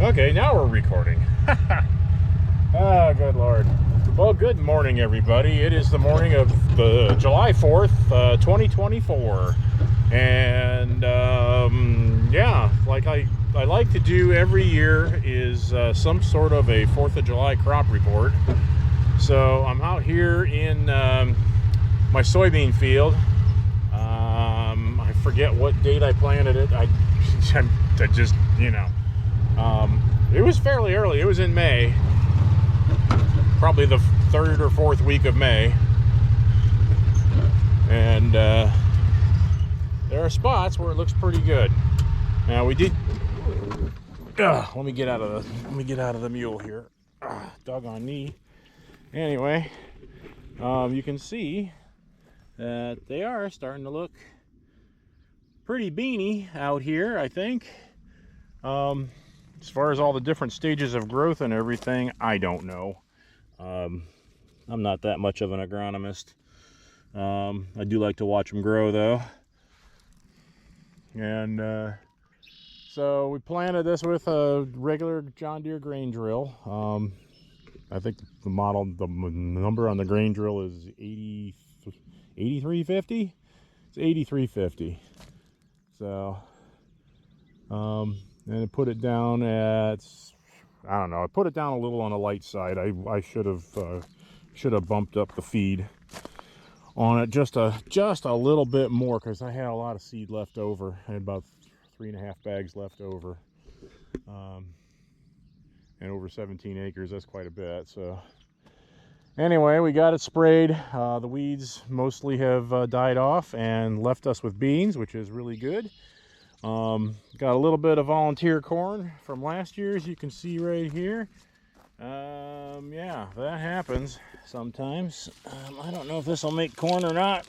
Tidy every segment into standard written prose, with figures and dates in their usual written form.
Okay, now we're recording. Oh, good Lord. Well, good morning, everybody. It is the morning of the July 4th, 2024. And, yeah, like I like to do every year is some sort of a 4th of July crop report. So I'm out here in my soybean field. I forget what date I planted it. I just, it was fairly early. It was in May, probably the third or fourth week of May. And there are spots where it looks pretty good. Now we did. Let me get out of the mule here. Doggone knee. Anyway, you can see that they are starting to look pretty beany out here, I think. As far as all the different stages of growth and everything, I don't know. I'm not that much of an agronomist. I do like to watch them grow, though. And so we planted this with a regular John Deere grain drill. I think the number on the grain drill is 8350. It's 8350. So, and I put it down at, I don't know, I put it down a little on the light side. I should have bumped up the feed on it just a little bit more, because I had a lot of seed left over. I had about 3.5 bags left over, and over 17 acres. That's quite a bit. So anyway, we got it sprayed. The weeds mostly have died off and left us with beans, which is really good. Got a little bit of volunteer corn from last year, as you can see right here. Yeah, that happens sometimes. I don't know if this will make corn or not.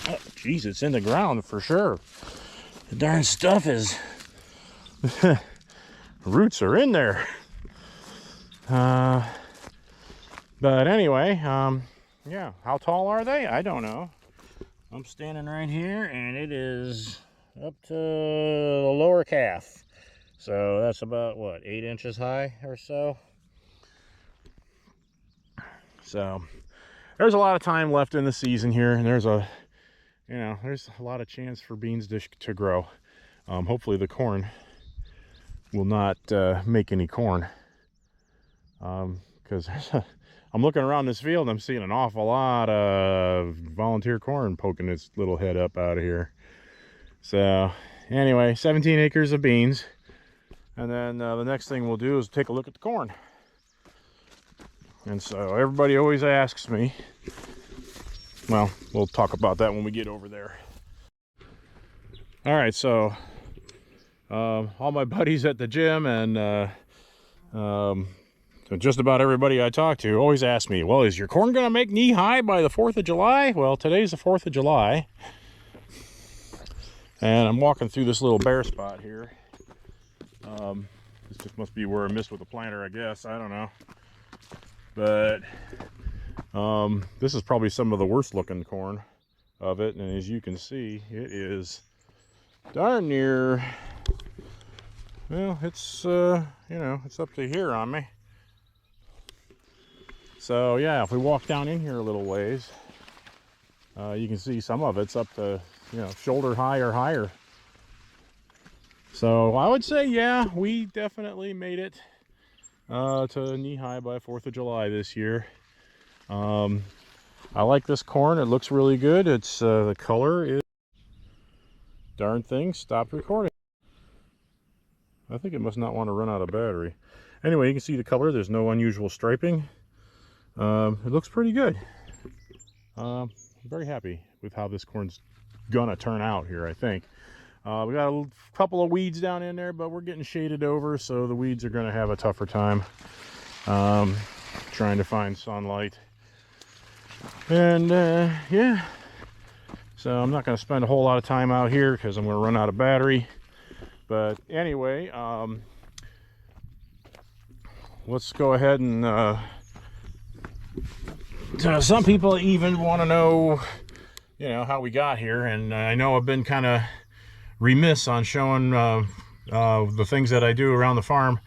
Oh, geez, it's in the ground for sure. The darn stuff is roots are in there. But anyway, yeah, how tall are they? I don't know. I'm standing right here, and it is up to the lower calf. So that's about, what, 8 inches high or so? So there's a lot of time left in the season here, and there's a lot of chance for beans to grow. Hopefully the corn will not make any corn. Because I'm looking around this field and I'm seeing an awful lot of volunteer corn poking its little head up out of here. So anyway, 17 acres of beans. And then the next thing we'll do is take a look at the corn. And so everybody always asks me. Well, we'll talk about that when we get over there. All right, so all my buddies at the gym and just about everybody I talk to always ask me, well, is your corn going to make knee high by the 4th of July? Well, today's the 4th of July. And I'm walking through this little bare spot here. This just must be where I missed with the planter, I guess. I don't know. But this is probably some of the worst looking corn of it. And as you can see, it is darn near, well, it's, it's up to here on me. So yeah, if we walk down in here a little ways, you can see some of it's up to, shoulder high or higher. So I would say, yeah, we definitely made it to knee high by 4th of July this year. I like this corn. It looks really good. It's the color is, darn thing stopped recording. I think it must not want to run out of battery. Anyway, you can see the color. There's no unusual striping. It looks pretty good. I'm very happy with how this corn's gonna turn out here, I think. We got a couple of weeds down in there, but we're getting shaded over, so the weeds are gonna have a tougher time trying to find sunlight. And yeah, so I'm not gonna spend a whole lot of time out here because I'm gonna run out of battery. But anyway, let's go ahead and some people even want to know, how we got here. And I know I've been kind of remiss on showing the things that I do around the farm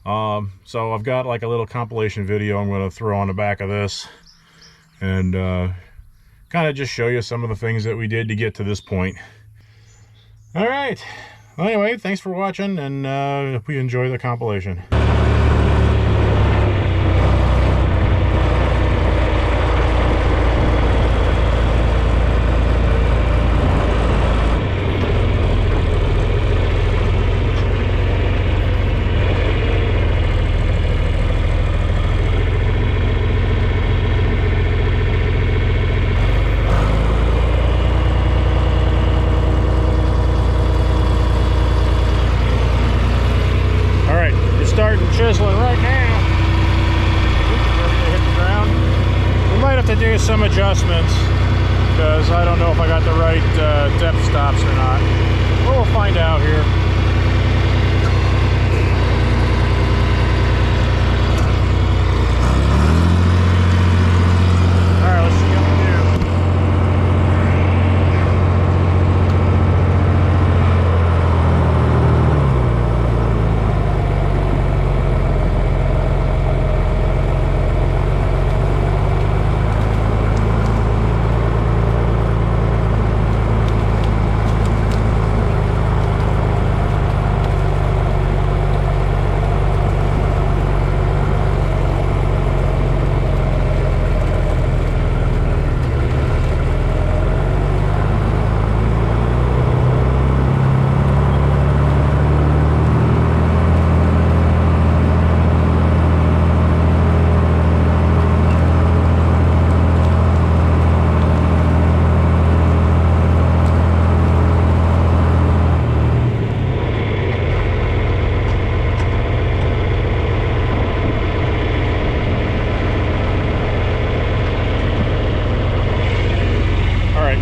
So I've got like a little compilation video I'm going to throw on the back of this, and kind of just show you some of the things that we did to get to this point. All right. Well, anyway, thanks for watching, and hope you enjoy the compilation. Starting chiseling right now. Ready to hit the ground. We might have to do some adjustments because I don't know if I got the right depth stops or not. We'll find out here. All right, let's see how we do.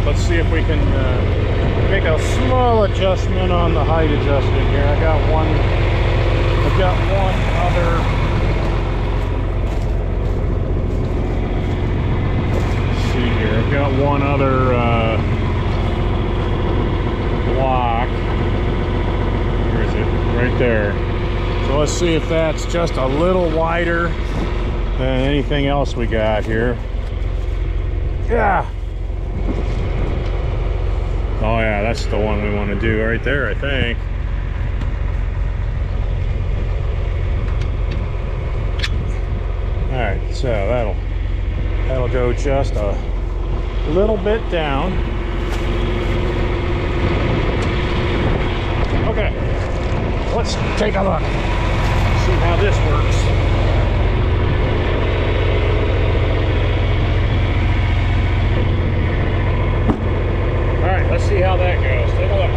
Let's see if we can make a small adjustment on the height adjustment here. I've got one other. Let's see here. I've got one other block. Where is it? Right there. So let's see if that's just a little wider than anything else we got here. Yeah. Oh yeah, that's the one we want to do right there, I think. All right, so that'll go just a little bit down. Okay, let's take a look. See how this works. Let's see how that goes. Take a look.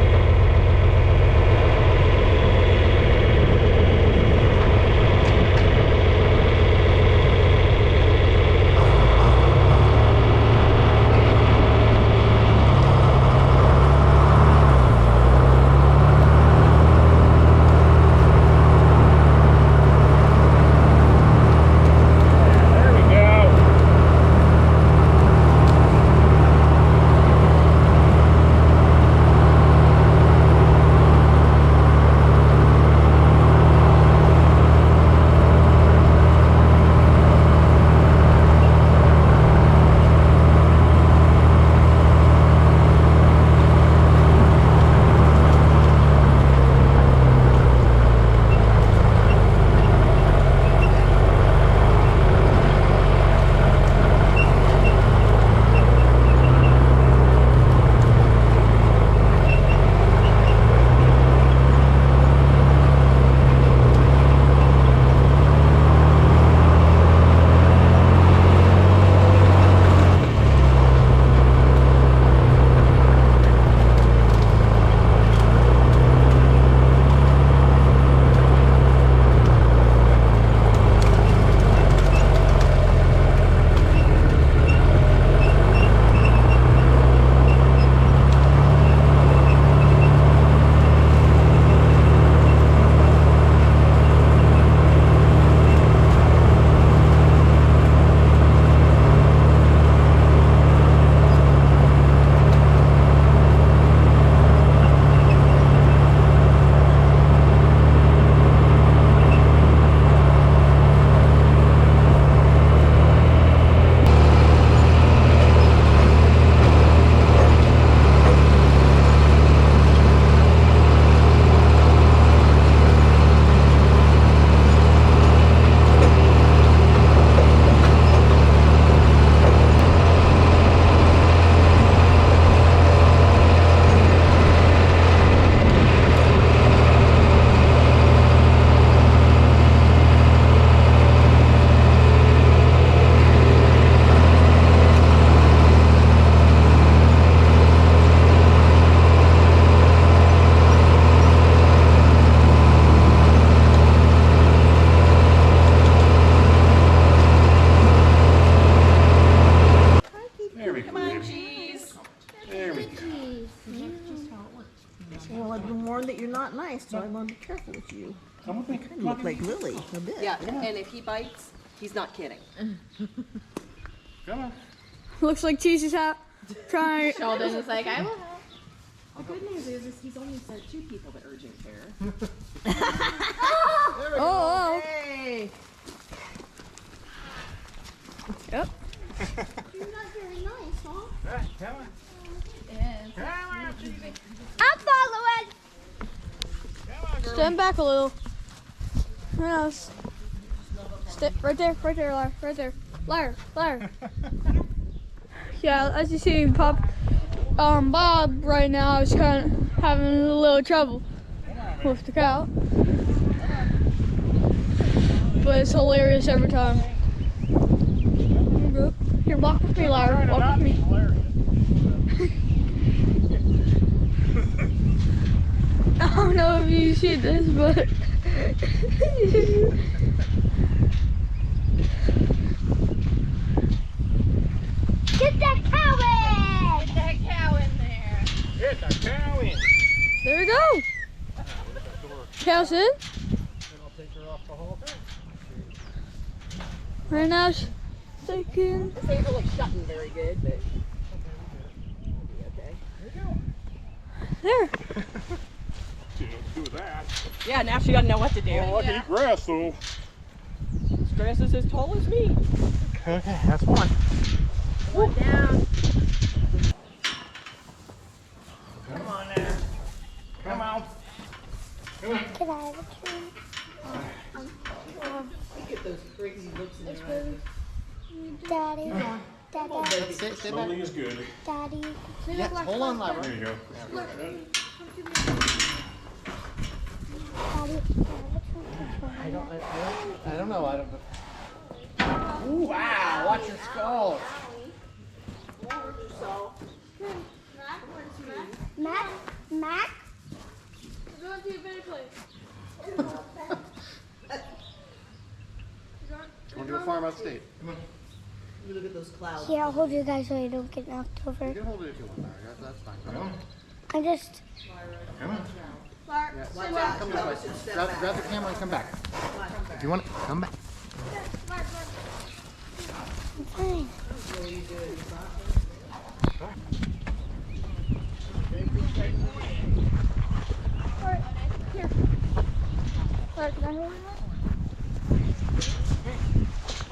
so I want to be careful with you. Come with me. You look like Lily a bit. Yeah, and if he bites, he's not kidding. Come on. Looks like Cheesy's out. Trying. Sheldon is like, I will help. The good news is he's only sent 2 people to urgent care. Oh. Hey! Yep. You're not very nice, huh? Come on. I'm following. Stand back a little. No, stay right there, Lyre, right there. Lyre. Yeah, as you see, Bob right now is kind of having a little trouble with the cow, but it's hilarious every time. Here, walk with me, Lyre. Walk with me. I don't know if you see this, but Get that cow in. Get that cow in there. Get the cow in. there we go. Cow's in. Then I'll take her off the whole thing. Right now, she's taking. This ain't really shutting very good, but okay. There. She don't do that. Yeah, now she doesn't know what to do. Oh, I can eat grass though. This grass is as tall as me. Okay, that's one. One down. Come on there. Come on. Can I have a treat? Look at those crazy looks in your eyes. Daddy. Daddy. Slowly is good. Daddy. Yes, hold on, Lyra. There you go. Daddy. I don't know. Ooh, wow, watch your skull. Mac? Mac? We're going to a better place. Going to a farm upstate. Come on. Look at those clouds. Here, I'll hold you guys so you don't get knocked over. You can hold it if you want, Lyra. That's fine. Come on. I just. Come on. Yeah, come this way. Grab the camera and come back. If you want to, come back. I'm fine. Lyre, can I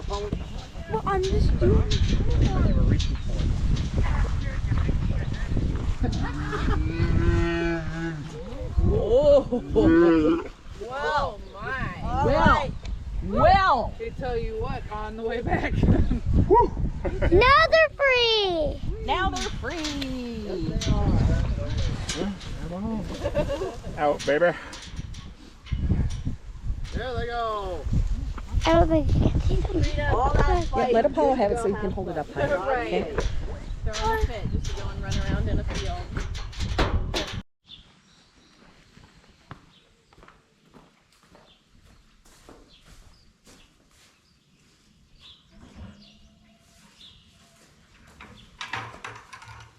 hold it? Well, I'm just doing. Oh. Wow. My. Well. I tell you what, on the way back. Now they're free! Now they're free. Out, baby. There they go. I don't think you can see them. All that yeah, let Apollo have it so he can hold it up high. Right. They're all fit just to go and run around in a field.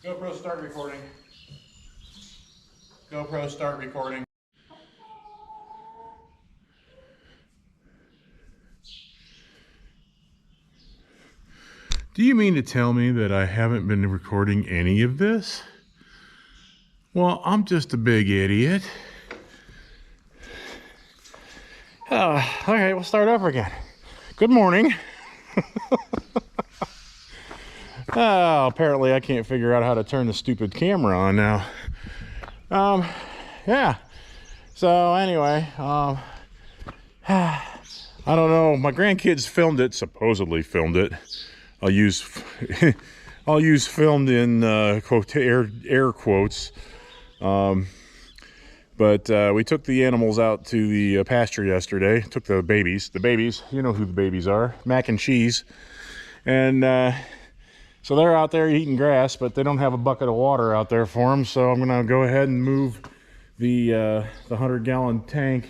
GoPro start recording. GoPro start recording. Do you mean to tell me that I haven't been recording any of this? Well, I'm just a big idiot. Okay, we'll start over again. Good morning. Oh, apparently I can't figure out how to turn the stupid camera on now. Yeah. So anyway, I don't know. My grandkids filmed it, supposedly filmed it. I'll use filmed in air quotes. But we took the animals out to the pasture yesterday. Took the babies. You know who the babies are. Mac and Cheese. And so they're out there eating grass, but they don't have a bucket of water out there for them. So I'm gonna go ahead and move the 100-gallon tank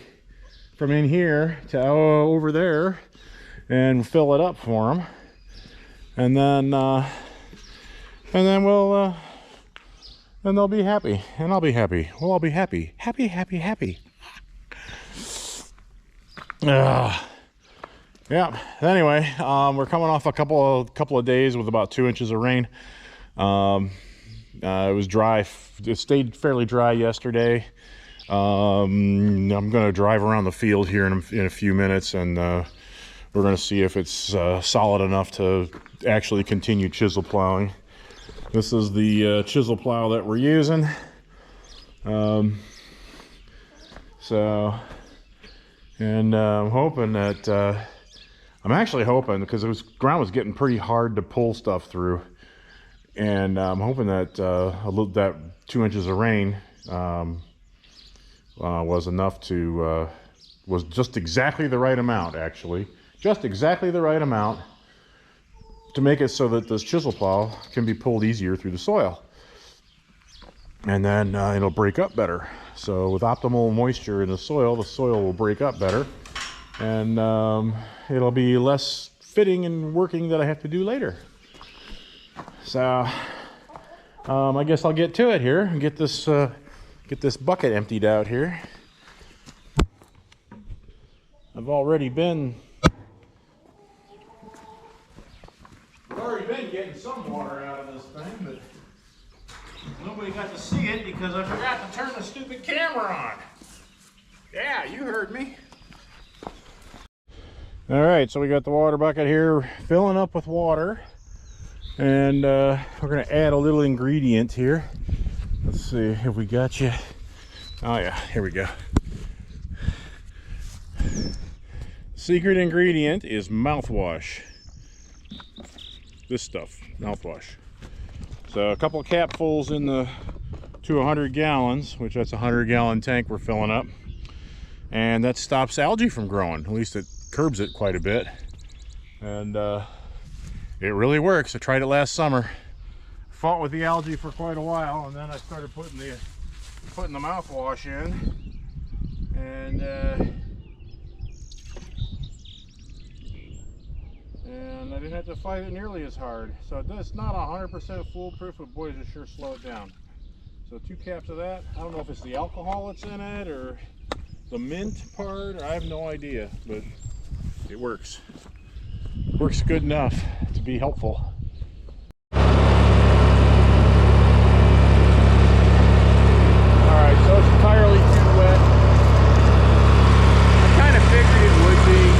from in here to over there and fill it up for them. And then we'll and they'll be happy, and I'll be happy. We'll all be happy. Happy. Yeah. Anyway, we're coming off a couple of days with about 2 inches of rain. It was dry. It stayed fairly dry yesterday. I'm going to drive around the field here in a few minutes, and we're going to see if it's solid enough to actually continue chisel plowing. This is the chisel plow that we're using. I'm hoping that I'm actually hoping, because ground was getting pretty hard to pull stuff through, and I'm hoping that that 2 inches of rain was enough to was just exactly the right amount, actually, just exactly the right amount to make it so that this chisel plow can be pulled easier through the soil, and then it'll break up better. So with optimal moisture in the soil will break up better, and it'll be less fitting and working that I have to do later. So I guess I'll get to it here and get this bucket emptied out here. I've already been getting some water out of this thing, but nobody got to see it because I forgot to turn the stupid camera on. Yeah, you heard me. All right, so we got the water bucket here filling up with water, and we're going to add a little ingredient here. Let's see if we got you. Oh yeah, here we go. Secret ingredient is mouthwash. This stuff, mouthwash. So a couple of capfuls to 100 gallons, which that's a 100-gallon tank we're filling up, and that stops algae from growing. At least it curbs it quite a bit, and it really works. I tried it last summer, fought with the algae for quite a while, and then I started putting the mouthwash in, and I didn't have to fight it nearly as hard. So it's not 100% foolproof, but boy, does it sure slow it down. So 2 caps of that. I don't know if it's the alcohol that's in it or the mint part, or I have no idea, but it works. It works good enough to be helpful. Alright, so it's entirely too wet. I kind of figured it would be.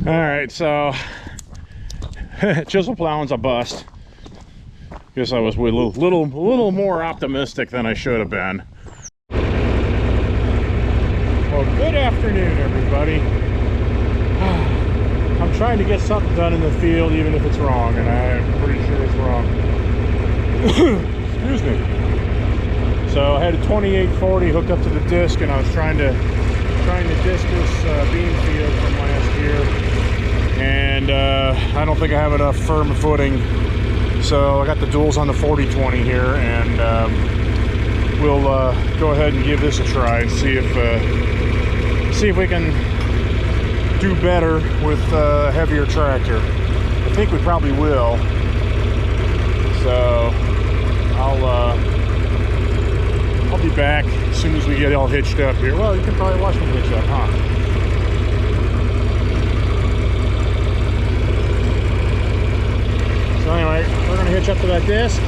Alright, so chisel plowing's a bust. Guess I was a little more optimistic than I should have been. Well, good afternoon, everybody. I'm trying to get something done in the field, even if it's wrong, and I'm pretty sure it's wrong. Excuse me. So I had a 2840 hooked up to the disc, and I was trying to disc this bean field from last year, and I don't think I have enough firm footing, so I got the duals on the 4020 here, and we'll go ahead and give this a try and see if we can do better with a heavier tractor. I think we probably will. So I'll be back as soon as we get all hitched up here. Well, you can probably watch me hitch up, huh? So anyway, we're gonna hitch up to that disc.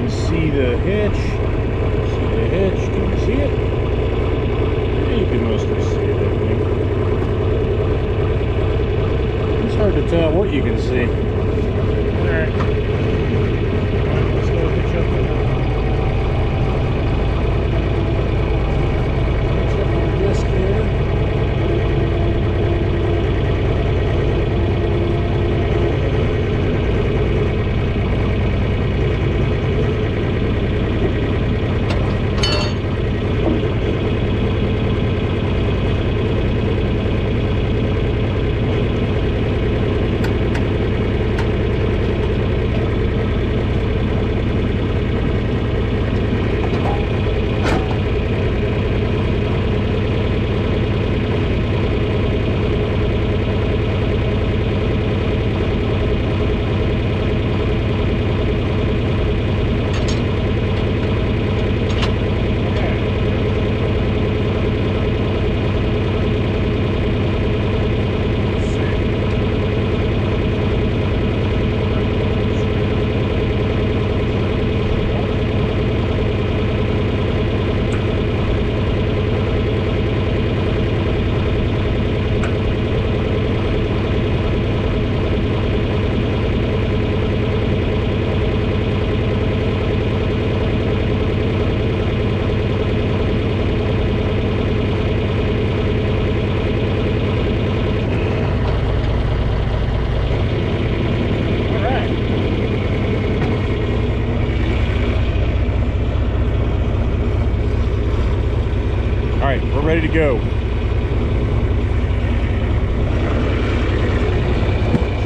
See the hitch. Can you see it? Yeah, you can mostly see tell what you can see. Alright. Let's go hitch up the disc here. Alright, we're ready to go. Let's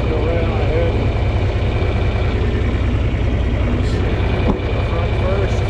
go right on ahead. Front first.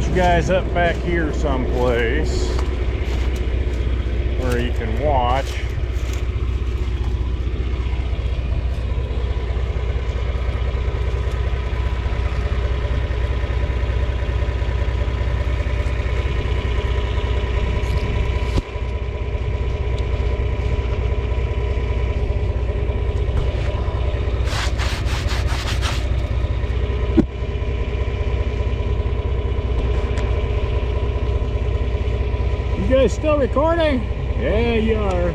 You guys up back here someplace where you can watch. guys still recording? Yeah, you are.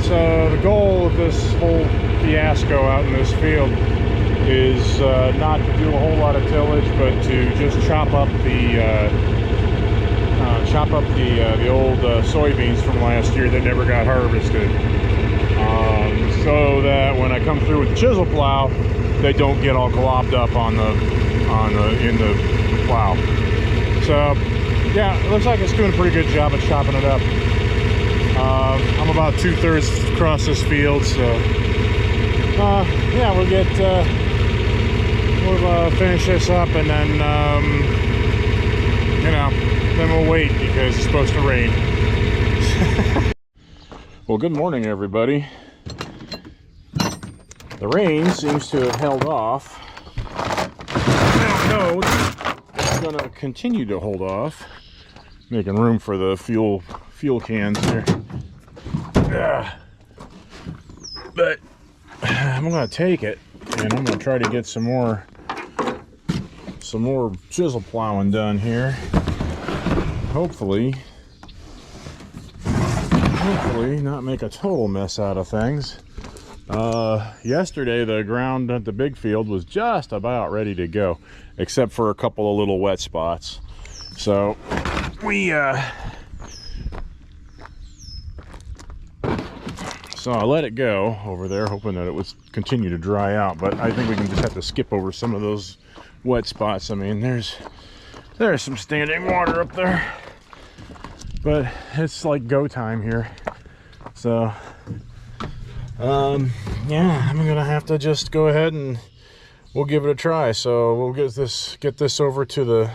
So the goal of this whole fiasco out in this field is not to do a whole lot of tillage, but to just chop up the old soybeans from last year that never got harvested, so that when I come through with the chisel plow, they don't get all globbed up in the plow. So yeah, it looks like it's doing a pretty good job of chopping it up. I'm about 2/3 across this field, so yeah, we'll finish this up, and then you know, then we'll wait because it's supposed to rain. Well, good morning, everybody. The rain seems to have held off. I don't know, it's going to continue to hold off, making room for the fuel cans here. But I'm gonna take it, and I'm gonna try to get some more chisel plowing done here. Hopefully not make a total mess out of things. Yesterday the ground at the big field was just about ready to go, except for a couple of little wet spots. So so I let it go over there, hoping that it would continue to dry out, but I think we can just have to skip over some of those wet spots. I mean, there's some standing water up there, but it's like go time here. So yeah, I'm gonna have to just go ahead and we'll give it a try. So we'll get this over to the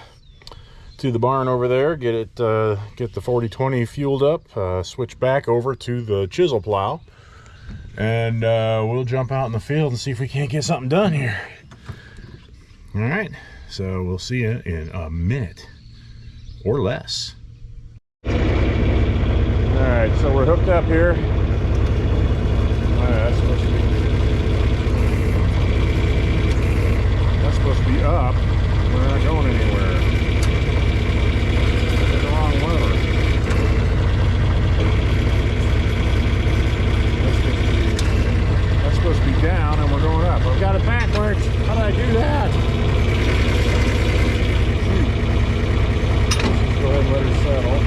barn over there, get the 4020 fueled up, switch back over to the chisel plow, and we'll jump out in the field and see if we can't get something done here. All right, so we'll see you in a minute or less. All right, so we're hooked up here. That's supposed to be up. We're not going anywhere. The wrong lever. That's supposed to be down, and we're going up. I've got it backwards. How did I do that? Go ahead and let her settle.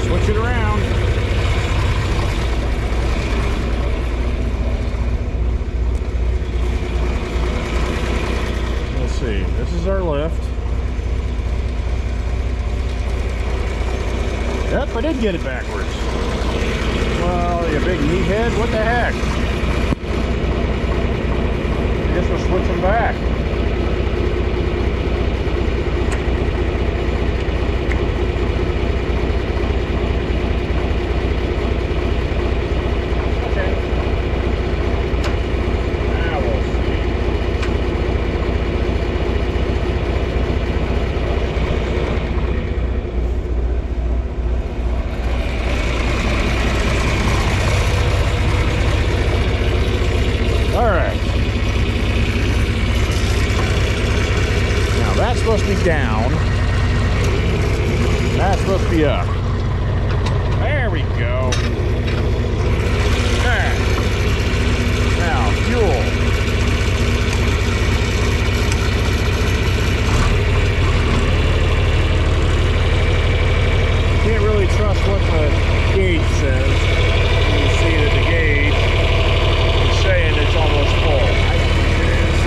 Switch it around. Let's see. This is our lift. Yep, I did get it backwards. Well, you big meathead. What the heck? I guess we'll switch them back. down. That's supposed to be up. There we go. There. Now, fuel. Can't really trust what the gauge says. You see that the gauge is saying it's almost full. I think it is.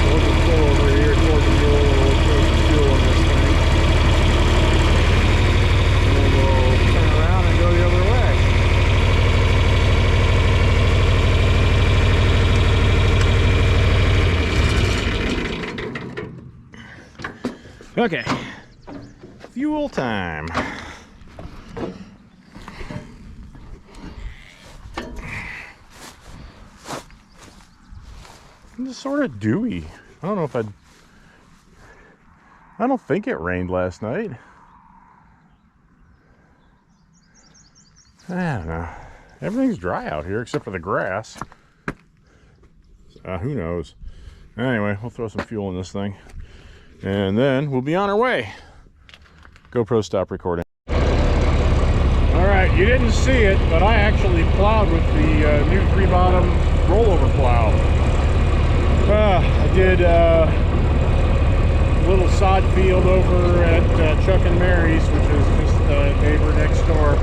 We'll just pull over here toward the mule and we'll put some fuel in this thing. And then we'll turn around and go the other way. Okay, fuel time. It's sort of dewy. I don't know if I don't think it rained last night. I don't know. Everything's dry out here except for the grass. Who knows? Anyway, we'll throw some fuel in this thing. And then we'll be on our way. GoPro, stop recording. All right, you didn't see it, but I actually plowed with the new 3-bottom rollover plow. I did a little sod field over at Chuck and Mary's, which is just the neighbor next door.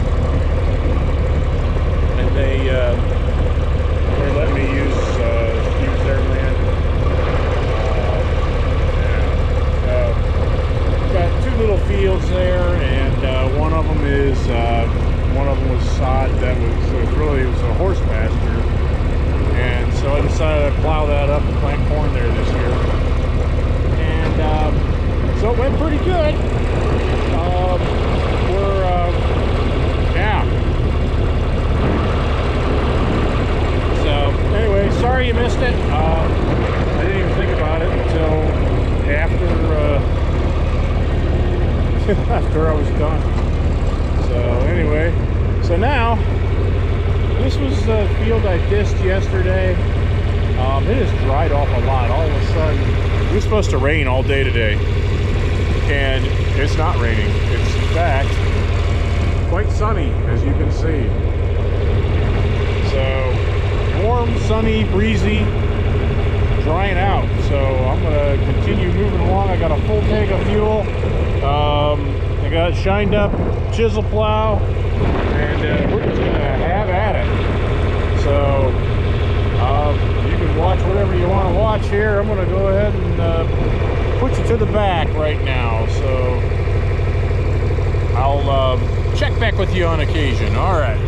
And they let me use their land. Got 2 little fields there, and one of them was sod that was a horse pasture, and so I decided to plow that up and plant corn there this year, and so it went pretty good. So anyway, sorry you missed it. I didn't even think about it until after I was done. So anyway, so now this was the field I dissed yesterday. It has dried off a lot. All of a sudden, it was supposed to rain all day today, and it's not raining. It's in fact quite sunny, as you can see. So warm, sunny, breezy, drying out. So I'm gonna continue moving along. I got a full tank of fuel. I got shined up chisel plow, and we're just gonna have at it. So you can watch whatever you want to watch here. I'm gonna go ahead and put you to the back right now. So I'll check back with you on occasion. All right.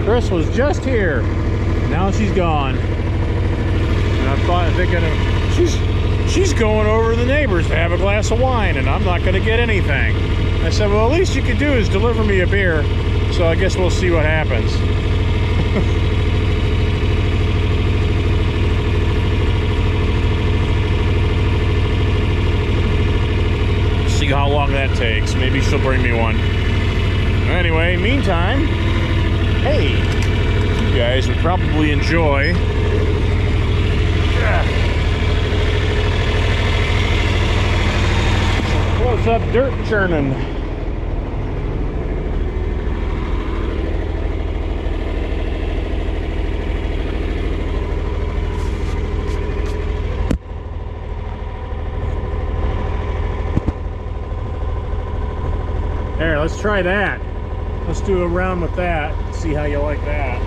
Chris was just here. Now she's gone. And I'm thinking she's going over to the neighbors to have a glass of wine, and I'm not going to get anything. I said, well, at least you could do is deliver me a beer. So I guess we'll see what happens. how long that takes. Maybe she'll bring me one. Anyway, meantime, hey, you guys would probably enjoy close-up dirt churning. There, let's try that. Let's do a round with that. See how you like that.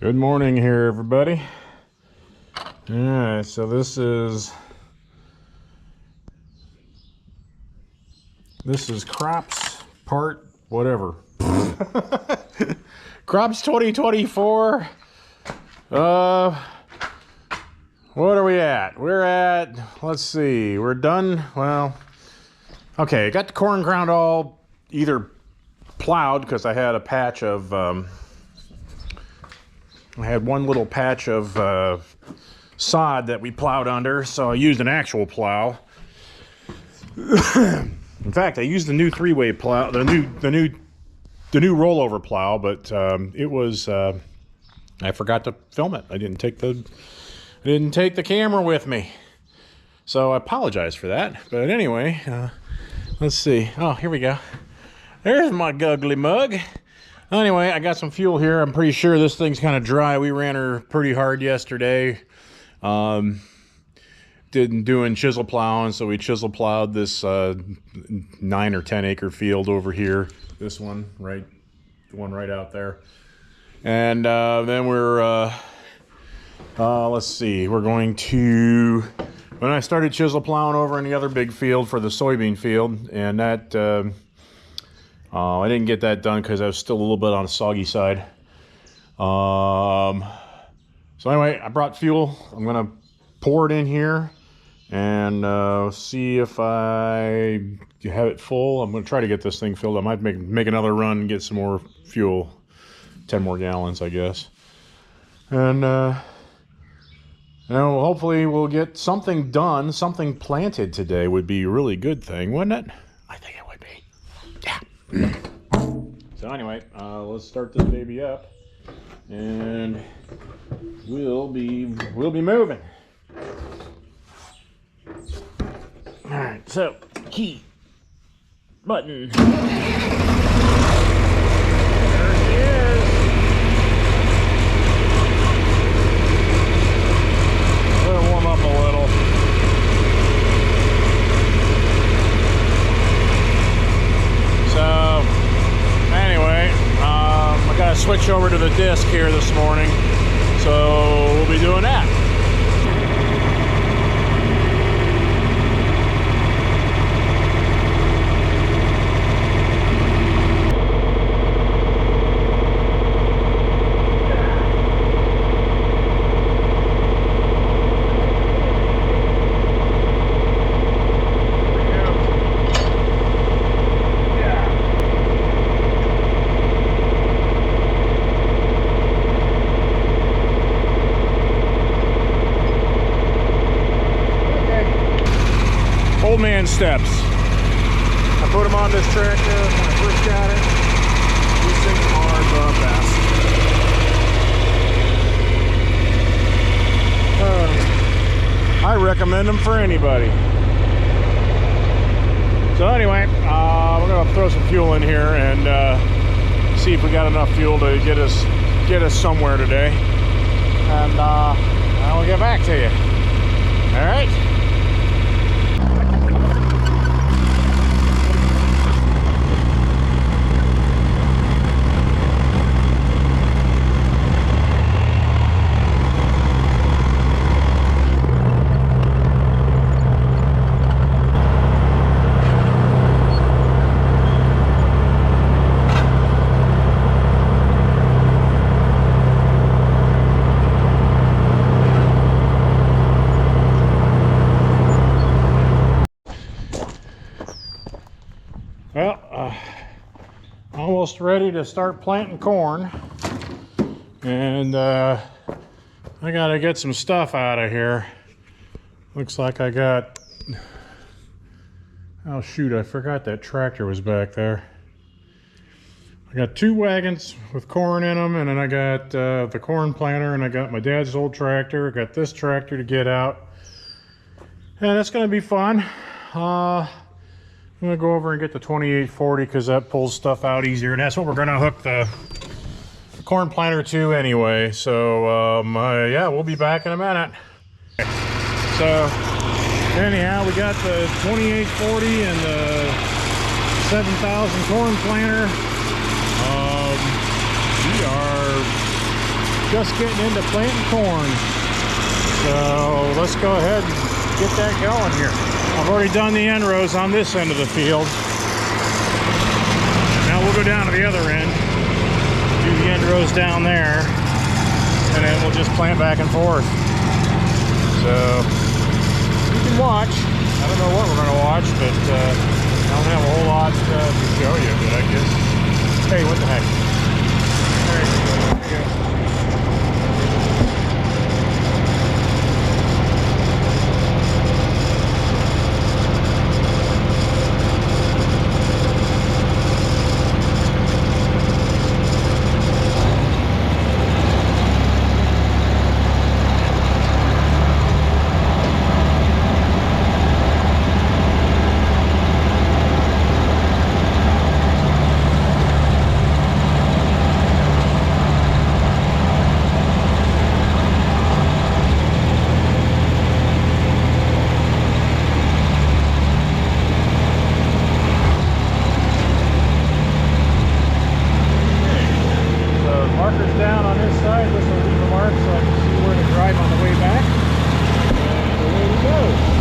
Good morning here, everybody. Alright, so this is crops part whatever. Crops 2024. What are we at? We're at, let's see, we're done. Well, okay, got the corn ground all either plowed because I had a patch of I had one little patch of sod that we plowed under, so I used an actual plow. In fact, I used the new three-way plow, the new rollover plow, but it was I forgot to film it. I didn't take the camera with me, so I apologize for that. But anyway, Let's see. Oh, here we go. There's my guggly mug. Anyway, I got some fuel here. I'm pretty sure this thing's kind of dry. We ran her pretty hard yesterday. Doing chisel plowing, so we chisel plowed this 9 or 10 acre field over here. This one, right, the one right out there. And then we're let's see, we're going to, when I started chisel plowing over in the other big field for the soybean field, and that I didn't get that done because I was still a little bit on the soggy side. So anyway, I brought fuel. I'm gonna pour it in here and see if I have it full. I'm gonna try to get this thing filled. I might make another run and get some more fuel, 10 more gallons, I guess. And hopefully we'll get something done, something planted today would be a really good thing, wouldn't it? I think it would be. Yeah. So anyway, let's start this baby up, and we'll be moving. All right, so key button. There she is. Let it warm up a little. So anyway, I gotta switch over to the disc here this morning, so we'll be doing that. Old man steps. I put them on this tractor when I first got it. These things are the best. I recommend them for anybody. So anyway, we're gonna throw some fuel in here and see if we got enough fuel to get us somewhere today. And I'll get back to you. All right. Well, almost ready to start planting corn, and I gotta get some stuff out of here. Looks like I got, oh shoot, I forgot that tractor was back there. I got 2 wagons with corn in them, and then I got the corn planter, and I got my dad's old tractor. I got this tractor to get out, and it's gonna be fun. I'm gonna go over and get the 2840 because that pulls stuff out easier, and that's what we're gonna hook the corn planter to anyway. So yeah, we'll be back in a minute. So anyhow, we got the 2840 and the 7000 corn planter. We are just getting into planting corn, so let's go ahead and get that going here. I've already done the end rows on this end of the field. Now we'll go down to the other end, do the end rows down there, and then we'll just plant back and forth. So you can watch. I don't know what we're going to watch, but I don't have a whole lot to show you, but I guess. Hey, what the heck? There you go. down on this side. This will leave a mark so I can see where to drive on the way back. And away we go.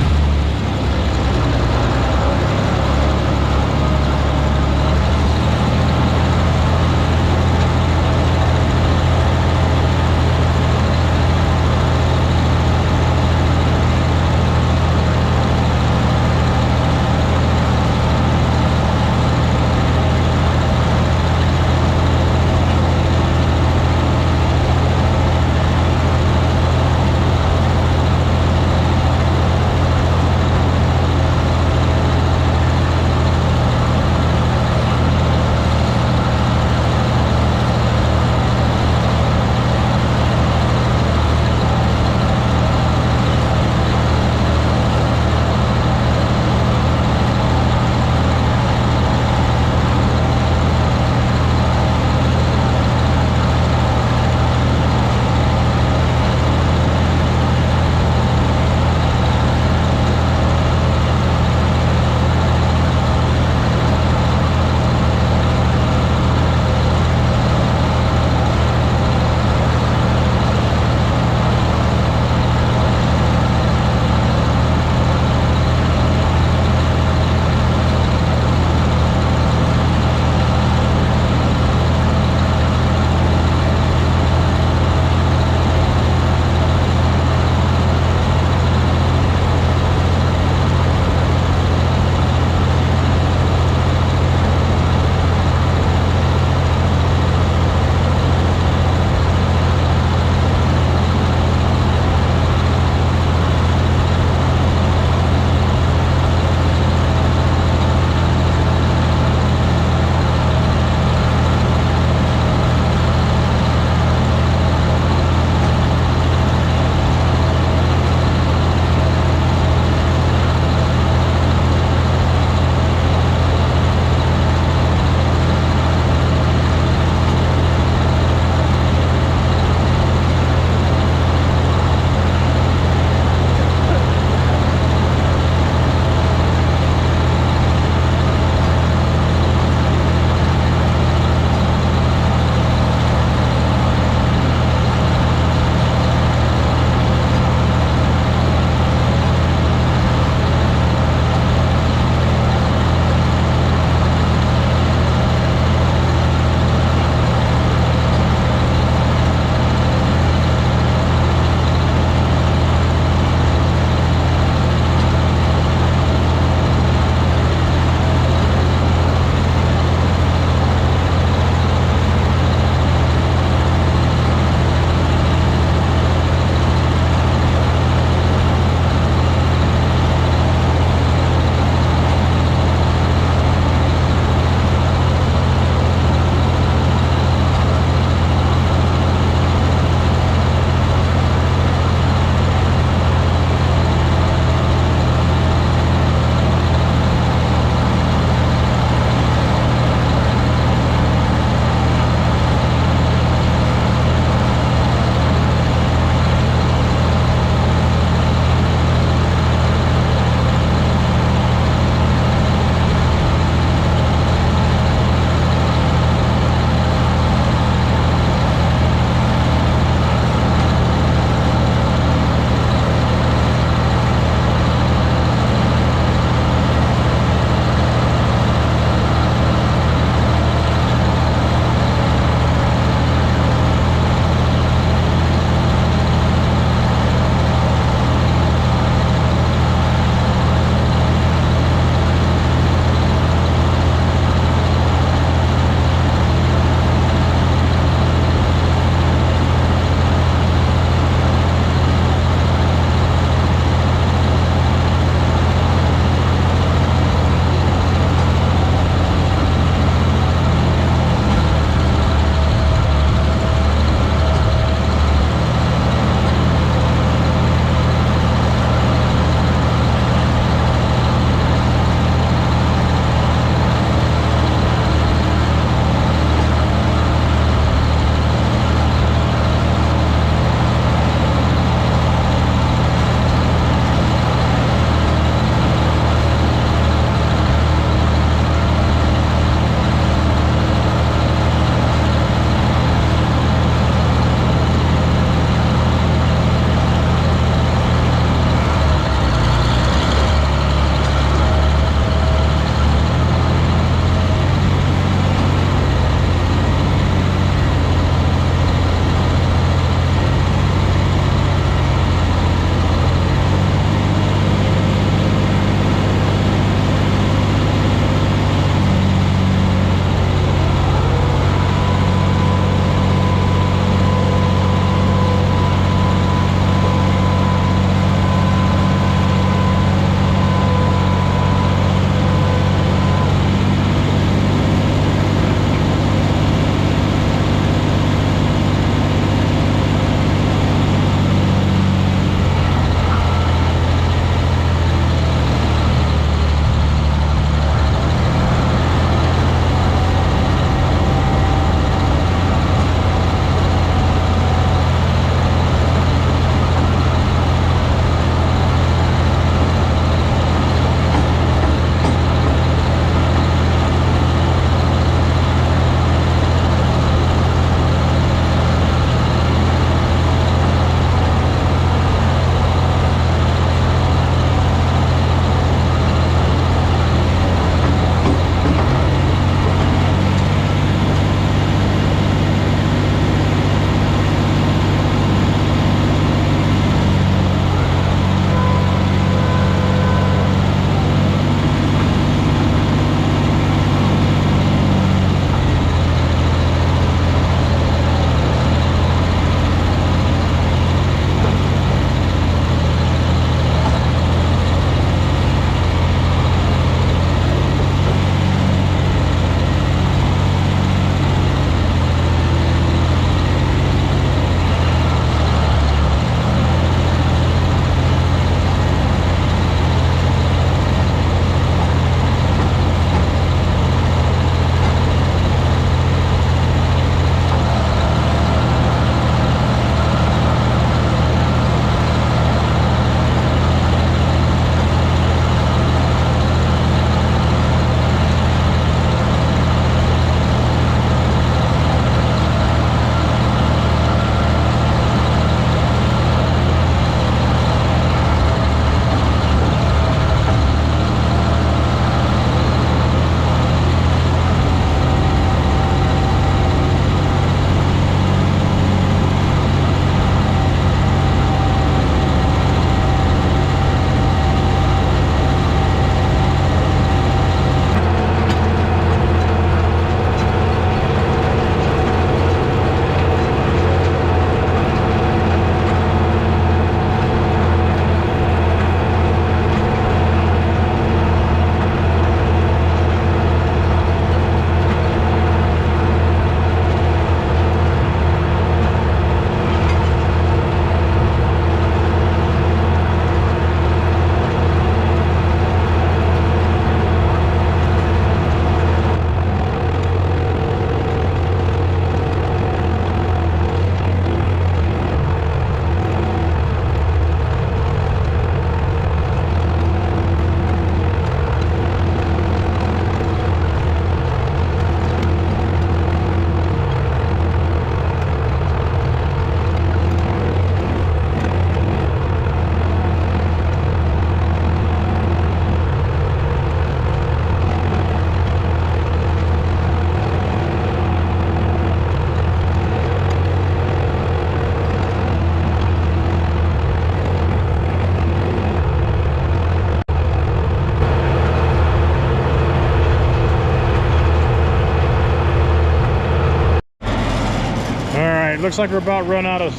right, looks like we're about run out of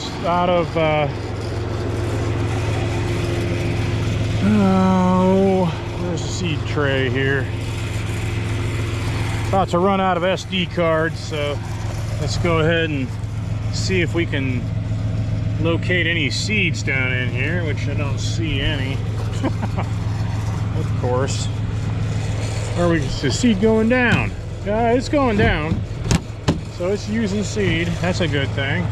oh, where's the seed tray here? About to run out of SD cards, so let's go ahead and see if we can locate any seeds down in here, which I don't see any. Of course. Or is the seed going down? It's going down. So it's using seed. That's a good thing.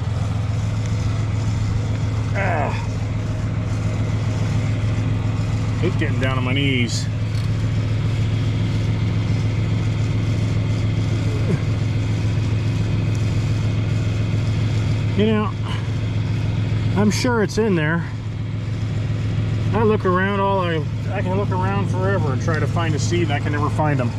It's getting down on my knees. You know, I'm sure it's in there. I look around I can look around forever and try to find a seed and I can never find them.